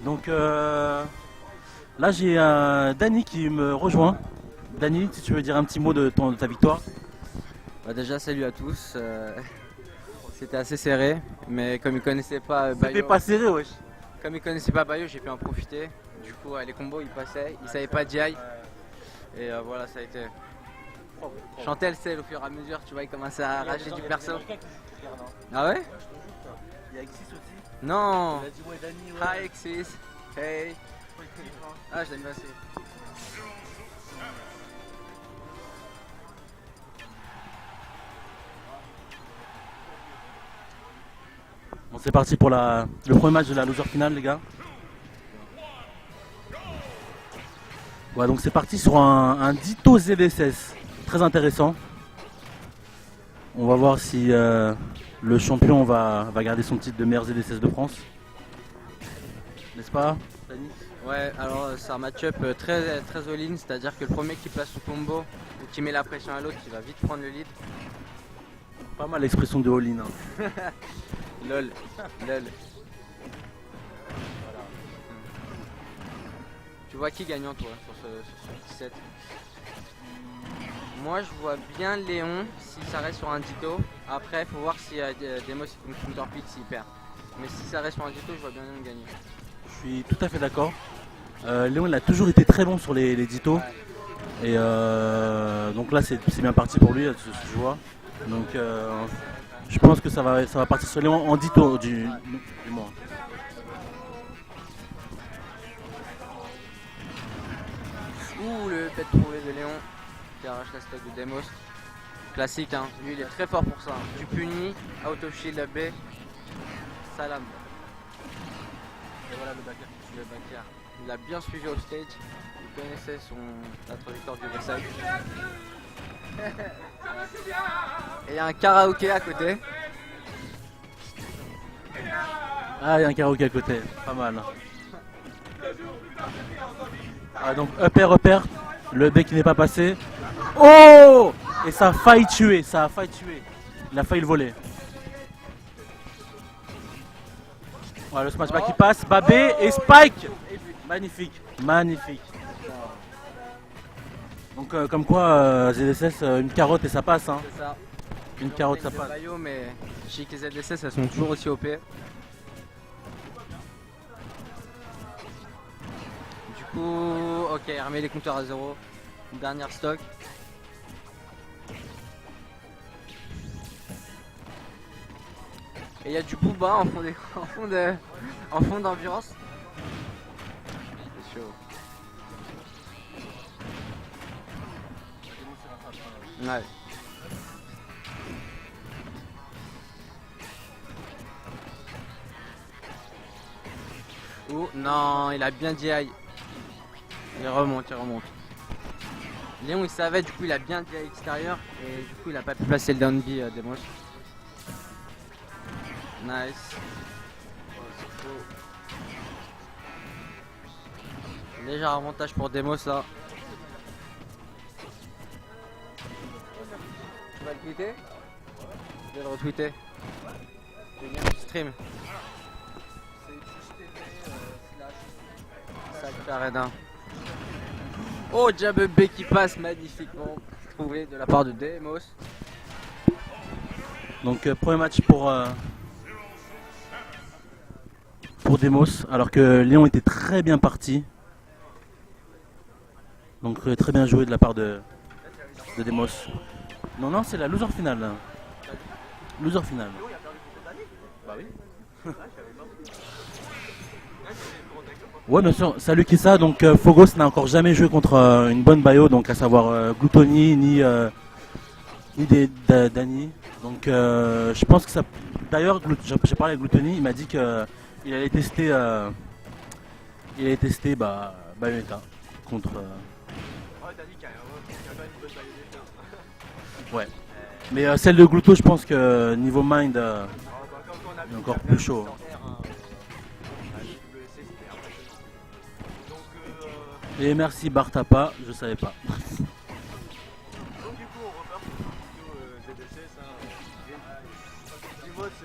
Donc là j'ai Dany qui me rejoint. Dany, si tu veux dire un petit mot de ta victoire. Bah déjà salut à tous. C'était assez serré, mais comme ils connaissaient pas C'était Bayo, pas serré, wesh. comme ils connaissaient pas Bayo, j'ai pu en profiter. Du coup, les combos ils passaient, ils savaient pas DI et voilà ça a été. Chantel c'est au fur et à mesure, tu vois, il commençait à arracher du perso. Ah ouais? Il y a Exis aussi. Non. Il a dit ouais Dany, ouais. Hi Exis. Hey. Ah je l'aime bien aussi. Bon, c'est parti pour le premier match de la loser finale, les gars. Ouais, donc c'est parti sur un Ditto ZSS. Très intéressant. On va voir si le champion va garder son titre de meilleur ZSS de France. N'est-ce pas, Dany? Ouais, alors c'est un match-up très, très all-in, c'est-à-dire que le premier qui place son combo ou qui met la pression à l'autre, il va vite prendre le lead. Pas mal l'expression de all-in. Hein. Lol, lol. Tu vois qui gagnant toi sur ce petit set? Moi je vois bien Léon si ça reste sur un Ditto. Après il faut voir si Demos il fait une counterpick s'il perd. Mais si ça reste sur un Ditto, je vois bien Léon gagner. Je suis tout à fait d'accord. Léon il a toujours été très bon sur les Ditto. Ouais. Et donc là c'est bien parti pour lui, ce que je vois. Donc je pense que ça va partir sur Léon en Ditto du moins. Ouh le pet trouvé de Léon qui arrache la stock de Demos. Classique hein, lui il est très fort pour ça. Hein. Tu punis, out of shield B, salam. Et voilà le backer. Le backer. Il a bien suivi au stage, il connaissait la trajectoire du Versailles. Et il y a un karaoké à côté. Ah, il y a un karaoké à côté, pas mal. Ah, donc upper, le bec qui n'est pas passé. Oh! Et ça a failli tuer, Il a failli le voler. Voilà le smash back qui passe, Babé et Spike! Magnifique, magnifique. Donc comme quoi ZSS, une carotte et ça passe. Hein. C'est ça. Une carotte ça passe. Bayo, mais Chic et ZSS elles sont toujours aussi OP. Du coup, ok, il remet les compteurs à zéro. Une dernière stock. Et il y a du Booba en fond d'ambiance. C'est chaud. Ouais. Oh non, il a bien DI. Il remonte. Léon il savait, du coup il a bien DI extérieur et du coup il a pas pu placer le down B Demos. Nice. Léger avantage pour Demos là. Tu vas le tweeter? Je vais le retweeter. Je vais bien du stream. Sacré Arena. Oh, Jab B qui passe magnifiquement trouvé de la part de Demos. Donc premier match pour Demos, alors que Léon était très bien parti. Donc très bien joué de la part de Demos. Non, c'est la loser finale. Là. Loser finale. Bah oui. Ouais, bien sûr. Salut Kissa. Donc Phogos n'a encore jamais joué contre une bonne Bayo, donc à savoir Gluttony ni Dany. Donc je pense que ça. D'ailleurs, j'ai parlé avec Gluttony, il m'a dit que il allait tester Bayonetta contre. Ouais. Mais celle de Gluto, je pense que niveau mind, il est encore plus chaud. Et merci Bartapa, je savais pas. Donc du coup on repart sur une vidéo ZSS, Dimos qui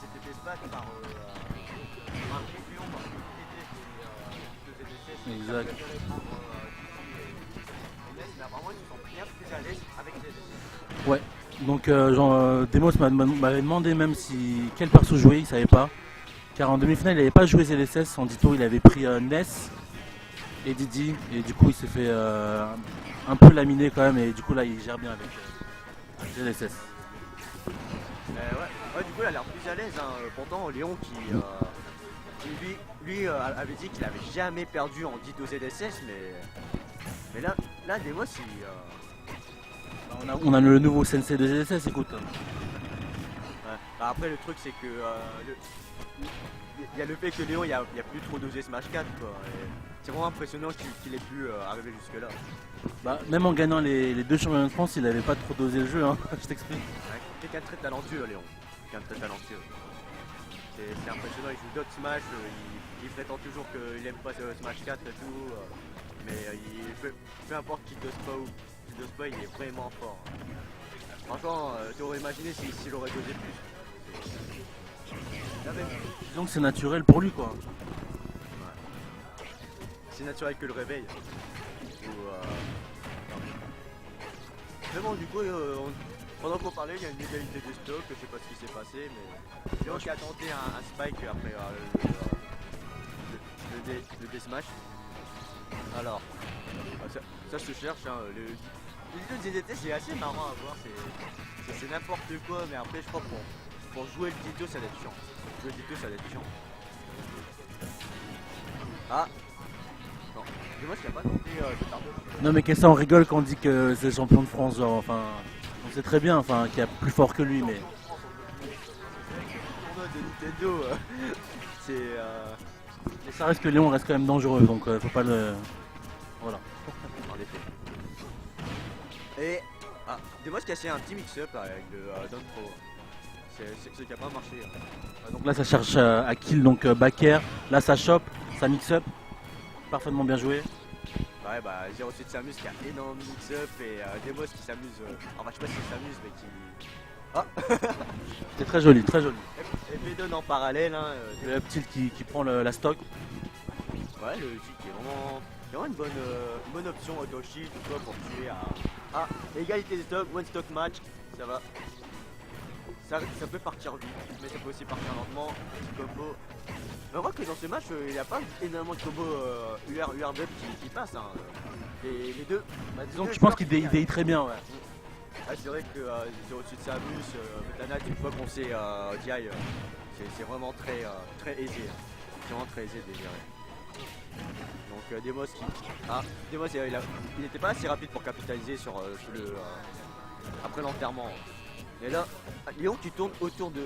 s'était fait spam par un champion, par TT Exact. Mais apparemment, ils sont bien plus à l'aise avec ZSS. Ouais. Donc Demos m'avait demandé même quel perso jouer, il savait pas. Car en demi-finale il n'avait pas joué ZSS, en Ditto il avait pris Ness et Didi et du coup il s'est fait un peu laminer quand même et du coup là il gère bien avec ZSS. Ouais, du coup, il a l'air plus à l'aise. Hein. Pourtant, Léon qui lui avait dit qu'il avait jamais perdu en Ditto ZSS, mais là Demos, On a le nouveau sensei de ZSS, écoute. ouais. Bah, après, le truc, c'est que il y a le fait que Léon, il y a plus trop dosé Smash 4, quoi. C'est vraiment impressionnant qu'il ait pu arriver jusque-là. Bah, même en gagnant les deux championnats de France, il n'avait pas trop dosé le jeu, hein. Je t'explique. Ouais, quelqu'un de très talentueux, Léon. Quelqu'un de très talentueux. C'est impressionnant, il joue d'autres Smash, il prétend toujours qu'il aime pas Smash 4 et tout, mais peu importe qu'il dose pas ou qu'il dose pas, il est vraiment fort. Franchement, tu aurais imaginé s'il aurait dosé plus. Là, même, Disons que c'est naturel pour lui, quoi. c'est naturel que le réveil. Mais bon, du coup, pendant qu'on parlait, il y a une égalité de stock, je sais pas ce qui s'est passé, mais Léon qui a tenté un spike après le deathmatch. Alors, ça se cherche, hein, les vidéos de ZDT c'est assez marrant à voir, c'est n'importe quoi, mais après je crois pour jouer le Ditto ça doit être chiant. Jouer le Ditto ça doit être chiant. Ah non, dis-moi qu'il n'y a pas tenté de Tardo. Non mais qu'est-ce que ça, on rigole quand on dit que c'est le champion de France, genre, enfin, on sait très bien, enfin, qu'il y a plus fort que lui, mais... Le tournoi de Nintendo, c'est... Mais ça reste que Léon reste quand même dangereux, donc faut pas le... Voilà. En effet. Et... Ah, dis-moi qu'il y a essayé un petit mix-up avec le Don Pro. C'est ce qui a pas marché. Hein. Donc là ça cherche à kill donc Baker, là ça chope, ça mix up, parfaitement bien joué. Ouais bah 06 s'amuse qui a énorme mix-up et Demos qui s'amuse, enfin je sais pas s'il s'amuse mais qui... Ah. C'est très joli, très joli. Et Bédon en parallèle hein, Le Uptilt qui prend la stock. ouais le G qui est vraiment une bonne option Otoshi tout quoi pour tuer à égalité de stock, one stock match, ça va. Ça peut partir vite, mais ça peut aussi partir lentement, petit combo. Mais on voit que dans ce match, il n'y a pas énormément de combos UR dub qui passent. Hein. Les deux. Bah, disons que je pense qu'il DI très bien, ouais. Ah, c'est vrai que au-dessus de Samus, Metanat, une fois qu'on sait DI, c'est vraiment très aisé. Hein. C'est vraiment très aisé de gérer. Donc Demos qui. Ah, Demos il n'était pas assez rapide pour capitaliser sur le. Après l'enterrement. Et là, Léon qui tourne autour de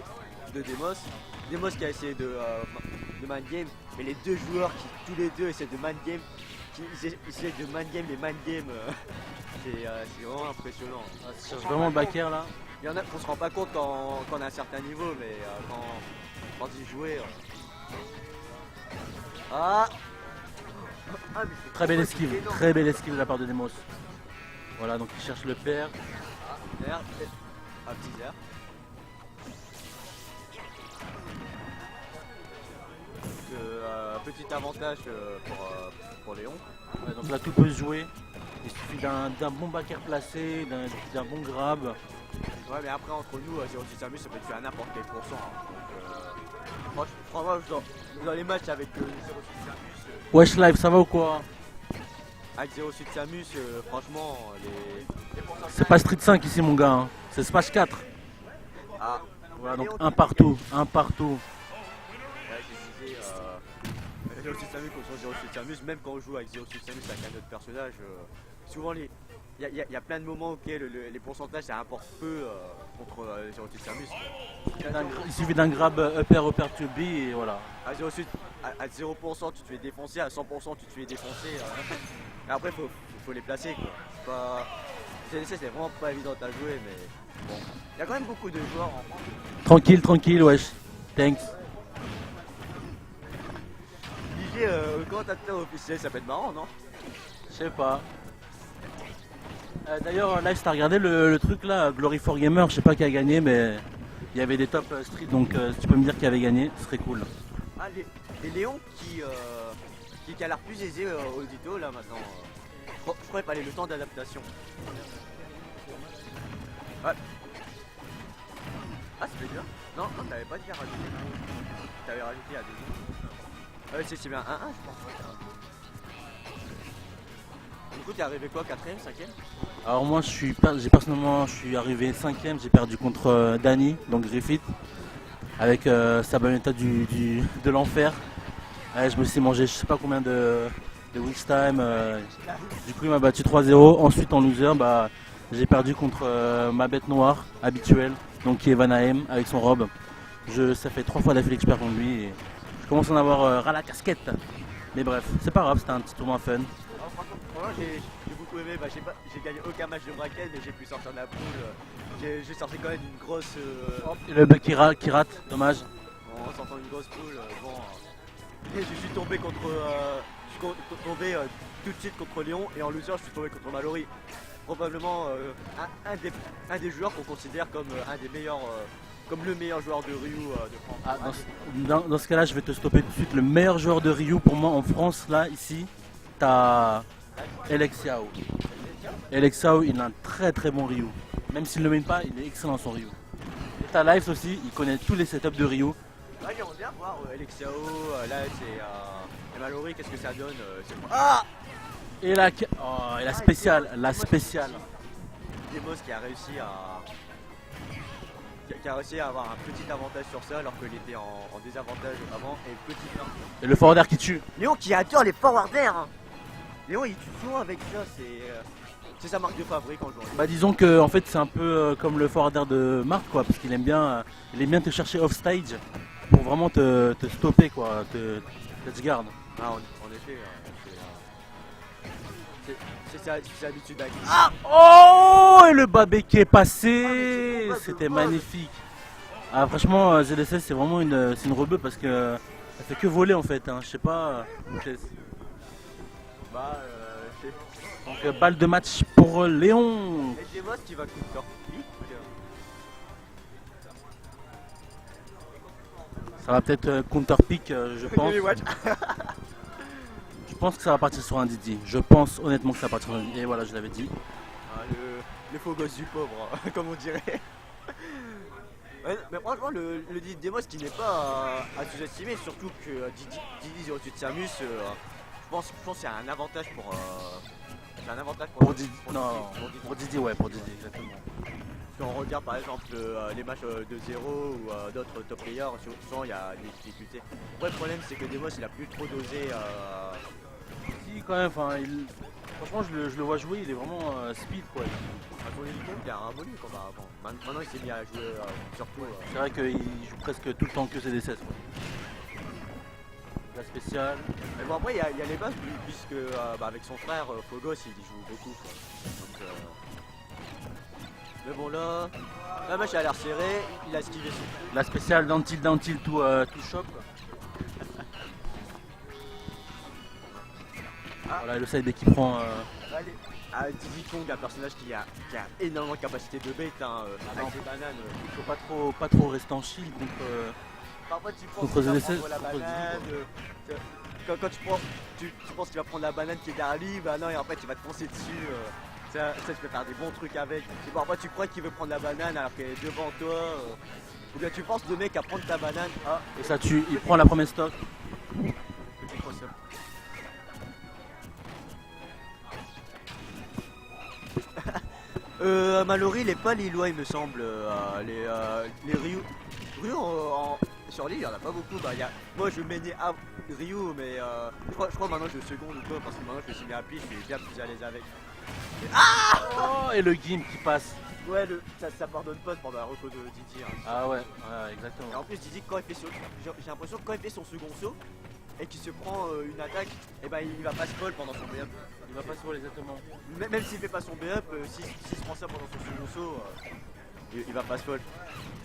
Demos. Demos qui a essayé de man game, mais les deux joueurs qui tous les deux essaient de man game, ils essaient de man game les man game, c'est vraiment impressionnant. C'est vraiment Baker là. Il y en a qu'on se rend pas compte quand on a un certain niveau, mais quand ils jouaient. Ah, mais c'est Très belle trop esquive, énorme. très belle esquive de la part de Demos. Voilà, donc il cherche le père. Zère, un petit Zère. Petit avantage pour Léon. Ouais, donc là tout peut se jouer. Il suffit d'un bon backer placé, d'un bon grab. Ouais mais après entre nous, 06 Samus ça peut te faire n'importe quel pourcent. Hein. Donc, franchement dans les matchs avec 06 Samus, Wesh Live, ça va ou quoi? avec 06 Samus, franchement les pourcentages. C'est pas Street 5 ici mon gars, hein. C'est Smash 4. Ah, Voilà, donc Léon un qui- partout, un partout. Ouais, je disais, 06 Samus contre 06 Samus, même quand on joue avec 06 Samus avec un autre personnage, souvent il y a plein de moments auxquels les pourcentages ça importe peu contre 06 Samus. Il suffit d'un grab upper to B et voilà. À 0,8, à 0% tu te fais défoncer, à 100% tu te fais défoncer. Et après faut les placer quoi. C'est pas. CDC c'est vraiment pas évident à jouer mais bon. Il y a quand même beaucoup de joueurs en France. Tranquille, tranquille, wesh. Thanks. DJ commentateur officiel ça peut être marrant non? Je sais pas. D'ailleurs, Live, t'as regardé le truc là, Glory for Gamer, je sais pas qui a gagné, mais il y avait des top street, donc si tu peux me dire qui avait gagné, ce serait cool. Ah les Léons qui a l'air plus aisé au Dito là maintenant. Je crois qu'il fallait le temps d'adaptation. Ouais. Ah c'était bien. Non, t'avais pas déjà rajouté. T'avais rajouté à 2 secondes. Ouais c'est bien 1-1 je pense. Ouais. Du coup t'es arrivé quoi, 4ème, 5ème? Alors moi personnellement je suis arrivé 5ème, j'ai perdu contre Danny, donc Griffith, avec sa bayonetta de l'enfer. Ouais, je me suis mangé je sais pas combien de wins time, du coup il m'a battu 3-0. Ensuite en loser j'ai perdu contre ma bête noire habituelle, donc qui est Vanahem avec son robe. Ça fait 3 fois d'affilée que je perds contre lui et je commence à en avoir ras la casquette. Mais bref, c'est pas grave, c'était un petit tournoi fun. Franchement, j'ai beaucoup aimé. J'ai gagné aucun match de bracket, mais j'ai pu sortir de la poule. J'ai sorti quand même une grosse. Et le bec qui rate, dommage. En sortant une grosse poule, et je suis tombé tombé tout de suite contre Léon, et en loser, je suis tombé contre Mallory. Probablement un des joueurs qu'on considère comme un des meilleurs. Comme le meilleur joueur de Ryu de France. Ah, dans ce cas-là, je vais te stopper tout de suite. Le meilleur joueur de Ryu pour moi en France, là, ici, t'as Alexiao. Alexiao, il a un très très bon Ryu. Même s'il ne le mène pas, il est excellent son Ryu. Et t'as Lives aussi, il connaît tous les setups de Ryu. Ouais, j'aimerais bien voir Alexiao, là c'est Mallory, qu'est-ce que ça donne Ah Et la spéciale, Demos qui a réussi à avoir un petit avantage sur ça alors qu'il était en désavantage avant et petit fin. Et le forward air qui tue. Léon qui adore les forward air hein. Léon il tue souvent avec ça, c'est sa marque de fabrique en jouant. Disons que en fait c'est un peu comme le forward air de Marc quoi, parce qu'il aime bien te chercher off stage pour vraiment te stopper quoi, te garde. Ah en effet, c'est habitude avec. Ah oh, et le babé qui est passé, c'était magnifique. Ah franchement ZSS c'est vraiment une rebeu parce que ça fait que voler en fait, hein. Je sais pas. Donc balle de match pour Léon. Et Demos qui va counter pick. Ça va peut-être counter pick je pense. Je pense que ça va partir sur un Didi. Je pense honnêtement que ça va partir sur un Didi. Et voilà, je l'avais dit. Ah, le faux gosse du pauvre, comme on dirait. Ouais, mais franchement, le Didi Demos qui n'est pas à sous-estimer, surtout que Didi 08 Samus, je pense qu'il y a un avantage pour Didi. Pour Didi, ouais, pour Didi, exactement. Quand on regarde par exemple les matchs de 0 ou d'autres top players, souvent il y a des difficultés. Après, le problème c'est que Demos il a plus trop dosé. Si, quand même, franchement, je le vois jouer, il est vraiment speed quoi. À son hélico, il a un bon combat avant. Maintenant il s'est mis à jouer surtout. C'est vrai qu'il joue presque tout le temps que CDC. La spéciale. Mais bon, après il y a les bases, puisque avec son frère Phogos il y joue beaucoup. Quoi. Donc, mais bon là, la match a l'air serré, il a esquivé son truc. La spéciale down tilt tout shop. Voilà le side qui prend. Diddy Kong, un personnage qui a énormément de capacité de bait avec des bananes. Il faut pas trop rester en shield Parfois tu penses contre qu'il va ZSS, prendre la banane. Quand tu penses qu'il va prendre la banane qui est derrière lui, bah non et en fait il va te foncer dessus. Ça, tu peux faire des bons trucs avec. Et parfois tu crois qu'il veut prendre la banane alors qu'elle est devant toi. Ou bien tu penses le mec à prendre ta banane. Ah, et ça tue, il prend la première stock. Petit cross-up. Mallory il est pas lillois il me semble. Les Ryu. Sur l'île il y en a pas beaucoup. Moi je menais à Ryu mais je crois maintenant je suis second ou quoi parce que maintenant je me suis mis à pied, je suis bien plus à l'aise avec. Et le game qui passe. Ouais, ça pardonne pas pendant la reco de Didi. Hein. Ah ouais, exactement. Et en plus, Didi, quand il fait j'ai l'impression que quand il fait son second saut et qu'il se prend une attaque, et ben il va pas se fall pendant son B-up. Il va pas se fall exactement. Même s'il fait pas son B-up, s'il se prend ça pendant son second saut, il va pas se fall.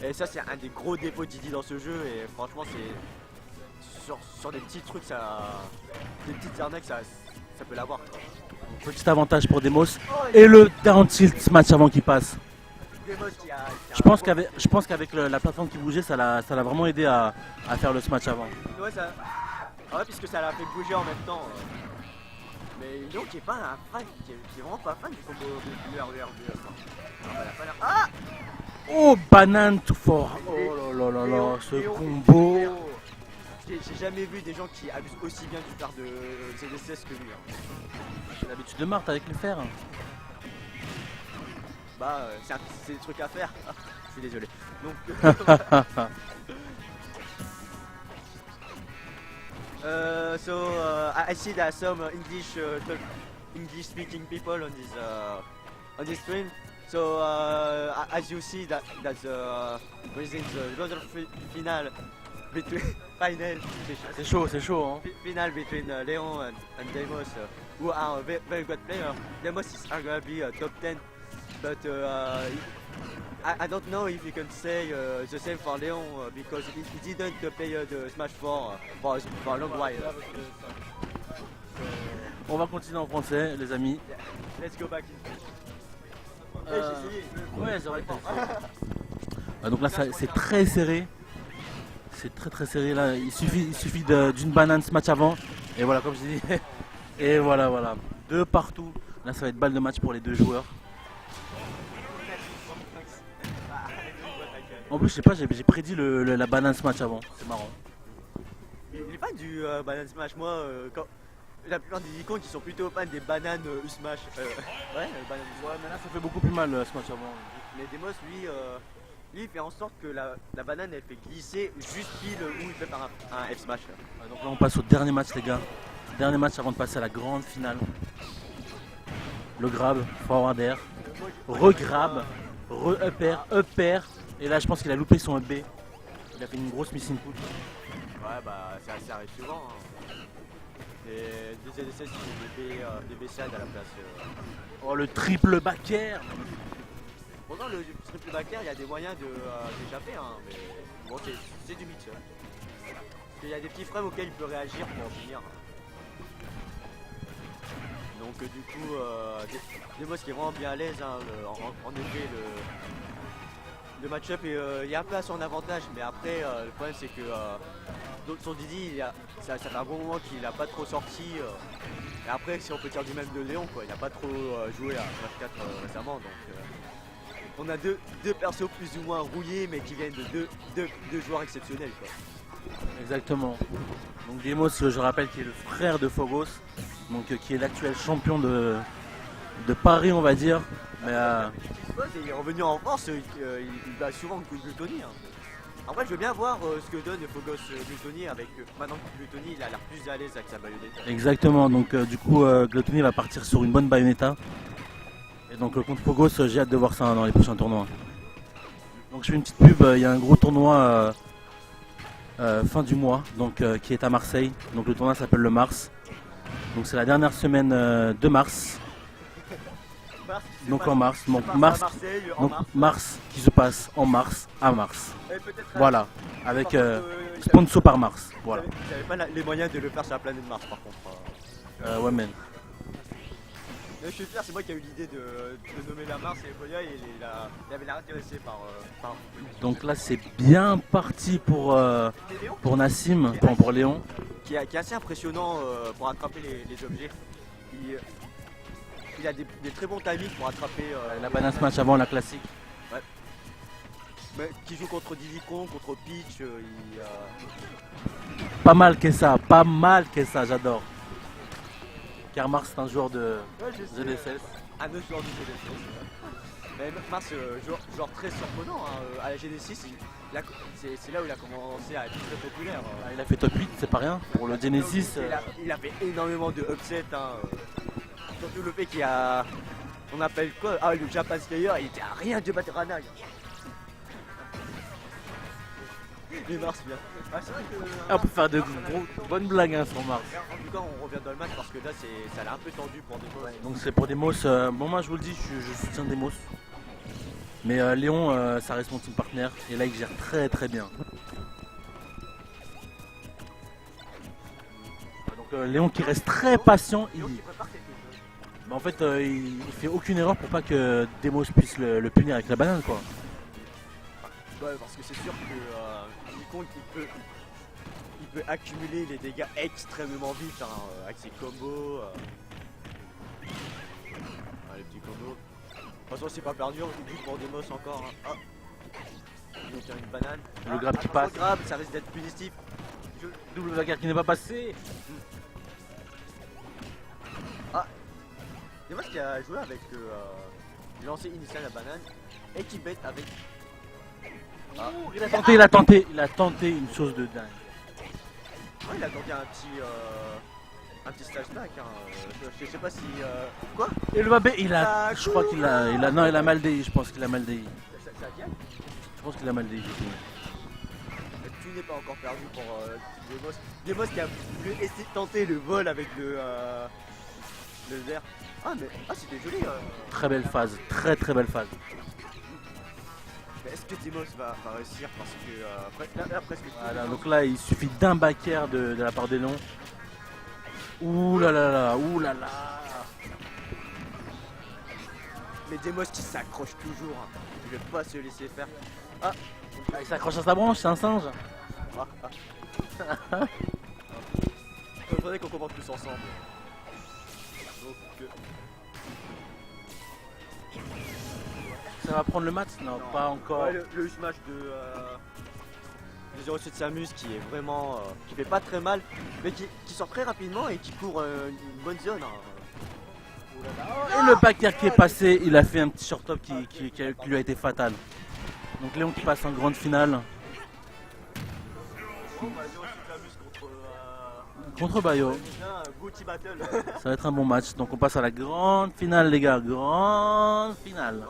Et ça, c'est un des gros défauts de Didi dans ce jeu. Et franchement, c'est sur des petits trucs, des petites arnaques, ça peut l'avoir. Petit avantage pour Demos. Et le down tilt match avant qu'il passe. Je pense qu'avec la plateforme qui bougeait, ça l'a vraiment aidé à faire le smash avant. Ouais, Ah ouais, puisque ça l'a fait bouger en même temps. Mais Léon qui est pas un fan, qui est vraiment pas fan du combo Ah Oh, banane tout fort. Oh là là là là, ce combo. J'ai jamais vu des gens qui abusent aussi bien du fer de ZSS que lui. Hein. J'ai l'habitude de Marthe avec le fer. Bah, c'est des trucs à faire. Je suis désolé. Donc, I see that some English speaking people on this stream. So as you see that within the other final between C'est chaud, hein. final between Leon and Demos, who are a very good player. Demos is arguably top 10, but I don't know if you can say the same for Leon because he didn't play the Smash 4 for a long while. On va continuer en français, les amis. Let's go back in. Ouais, c'est vrai. Donc là, c'est très serré. C'est très serré là. Il suffit d'une banane ce match avant. Et voilà, comme je dis. Et voilà. Deux partout. Là, ça va être balle de match pour les deux joueurs. En plus, je sais pas, j'ai prédit la banane ce match avant. C'est marrant. Il est pas du banane smash. Moi, la plupart des icônes qui sont plutôt fans des bananes U-Smash. Ouais, banane. Ouais, mais là, ça fait beaucoup plus mal ce match avant. Mais Demos, lui, il fait en sorte que la banane elle fait glisser juste pile où il fait par un F-Smash. Ouais, donc là, on passe au dernier match, les gars. Dernier match avant de passer à la grande finale. Le grab, forward air, regrab, up-air. Et là, je pense qu'il a loupé son up B. Il a fait une grosse missing put. Ouais, bah, ça arrive souvent. Hein. Des ZSS qui font des B-side à la place. Oh, le triple back air. Pourtant, le triple back air, il y a des moyens d'échapper. Hein, mais bon, c'est du mix. Hein. Parce qu'il y a des petits frames auxquels il peut réagir pour en finir. Donc du coup, Demos qui est vraiment bien à l'aise, hein, en effet le match-up est un peu à son avantage, mais après le problème c'est que son Didi, ça fait un bon moment qu'il n'a pas trop sorti, et après si on peut dire du même de Léon, quoi, il n'a pas trop joué à Smash 4 récemment, donc on a deux persos plus ou moins rouillés, mais qui viennent de deux joueurs exceptionnels, quoi. Exactement. Donc Demos, je rappelle, qui est le frère de Phogos, donc qui est l'actuel champion de Paris, on va dire. Mais il est revenu en force, il bat souvent Gluttony. Hein. Après, je veux bien voir ce que donne Phogos Gluttony avec maintenant que Gluttony il a l'air plus à l'aise avec sa Bayonetta. Exactement. Donc du coup, Gluttony va partir sur une bonne Bayonetta. Et donc contre Phogos, j'ai hâte de voir ça dans les prochains tournois. Donc je fais une petite pub. Il y a un gros tournoi fin du mois, donc qui est à Marseille. Donc le tournoi s'appelle le Mars. Donc c'est la dernière semaine de mars. Donc en mars, Mars qui se passe en mars à Mars. Voilà, avec sponsor par Mars. Voilà. J'avais pas les moyens de le faire sur la planète Mars par contre. Ouais, man. Mais je suis fier, c'est moi qui ai eu l'idée de nommer la Mars et Boya et il avait l'air intéressé par. Donc là c'est bien parti pour Nassim, pour Léon. Qui est assez impressionnant pour attraper les objets. Il a des très bons timings pour attraper la banane smash avant la classique. Ouais. Mais qui joue contre Diddy Kong, contre Peach, Pas mal que ça, j'adore. Car Mars c'est un joueur de ZSS. Un autre joueur de ZSS. Mais Mars, joueur très surprenant, hein. À la Genesis, c'est là où il a commencé à être très populaire. Il a fait top 8, c'est pas rien. Pour le Genesis. Il a fait énormément de upsets. Hein. Surtout le fait qu'il y a. On appelle quoi? Ah, le Japan Slayer, il était à rien de battre Rana. Il Mars bien. Ah, c'est vrai que, on peut faire de bonnes blagues hein, sur Mars. En tout cas, on revient dans le match parce que là, ça a l'air un peu tendu pour Demos. Ouais, donc c'est pour Demos. Bon, moi je vous le dis, je soutiens Demos. Mais Léon, ça reste mon team partner. Et là, il gère très bien. Donc Léon qui reste très patient. Bah, en fait, il fait aucune erreur pour pas que Demos puisse le punir avec la banane, quoi. Ouais, parce que c'est sûr que il peut accumuler les dégâts extrêmement vite avec ses combos. Les petits combos. De toute façon, c'est pas perdu, on joue pour Demos encore. Hein. Il nous tient une banane. Le grab qui passe. Le grab, ça risque d'être punitif. Double bagarre qui n'est pas passé. Demos qui a joué avec le lancer initial à la banane et qui bête avec. Il a tenté une chose de dingue. Ouais, il a tenté un petit slash back. Je sais pas si. Quoi? Et le Mbappé, je crois qu'il a, non, il a mal DI, je pense qu'il a mal DI. Ça vient? Je pense qu'il a mal DI. Tu n'es pas encore perdu pour Demos. Demos qui a voulu essayer de tenter le vol avec le verre. C'était joli. Très belle phase, très belle phase. Mais est-ce que Demos va réussir? Parce que là, presque. Voilà, donc là, il suffit d'un back air de la part des noms. Ouh là là. Mais Demos qui s'accroche toujours. Il ne veut pas se laisser faire. Il s'accroche à sa branche, c'est un singe. Il faudrait qu'on commente plus ensemble. Donc, Ça va prendre le match? Non, pas encore. ouais, le smash de 07 Samus qui est vraiment. Qui fait pas très mal, mais qui sort très rapidement et qui court une bonne zone. Et le back air qui est passé, il a fait un petit short top qui lui a été fatal. Donc Léon qui passe en grande finale. Contre Bayo. Ça va être un bon match. Donc on passe à la grande finale les gars. Grande finale.